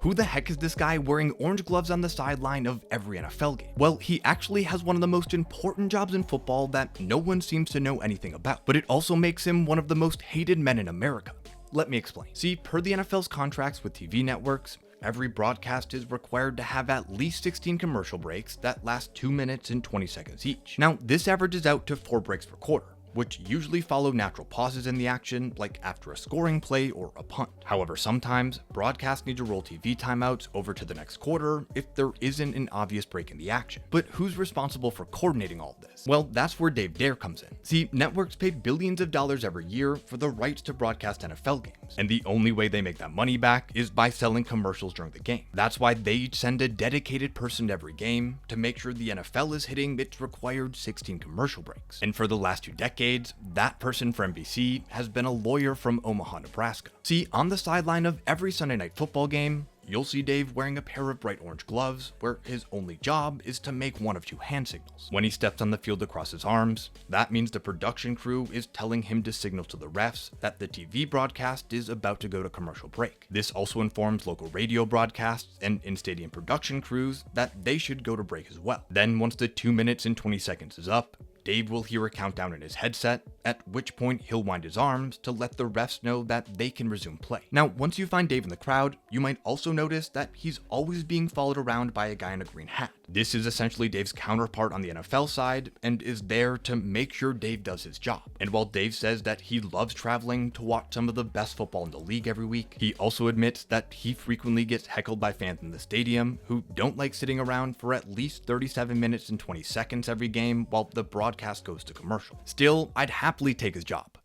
Who the heck is this guy wearing orange gloves on the sideline of every NFL game? Well, he actually has one of the most important jobs in football that no one seems to know anything about, but it also makes him one of the most hated men in America. Let me explain. See, per the NFL's contracts with TV networks, every broadcast is required to have at least 16 commercial breaks that last 2 minutes and 20 seconds each. Now, this averages out to 4 breaks per quarter, which usually follow natural pauses in the action, like after a scoring play or a punt. However, sometimes broadcasts need to roll TV timeouts over to the next quarter if there isn't an obvious break in the action. But who's responsible for coordinating all of this? Well, that's where Dair comes in. See, networks pay billions of dollars every year for the rights to broadcast NFL games, and the only way they make that money back is by selling commercials during the game. That's why they each send a dedicated person to every game to make sure the NFL is hitting its required 16 commercial breaks. And for the last 2 decades, that person for NBC has been a lawyer from Omaha, Nebraska. See, on the sideline of every Sunday night football game, you'll see Dave wearing a pair of bright orange gloves where his only job is to make one of 2 hand signals. When he steps on the field across his arms, that means the production crew is telling him to signal to the refs that the TV broadcast is about to go to commercial break. This also informs local radio broadcasts and in-stadium production crews that they should go to break as well. Then once the 2 minutes and 20 seconds is up, Dave will hear a countdown in his headset, at which point he'll wind his arms to let the refs know that they can resume play. Now, once you find Dave in the crowd, you might also notice that he's always being followed around by a guy in a green hat. This is essentially Dave's counterpart on the NFL side and is there to make sure Dave does his job. And while Dave says that he loves traveling to watch some of the best football in the league every week, he also admits that he frequently gets heckled by fans in the stadium who don't like sitting around for at least 37 minutes and 20 seconds every game while the broadcast goes to commercial. Still, I'd happily take his job.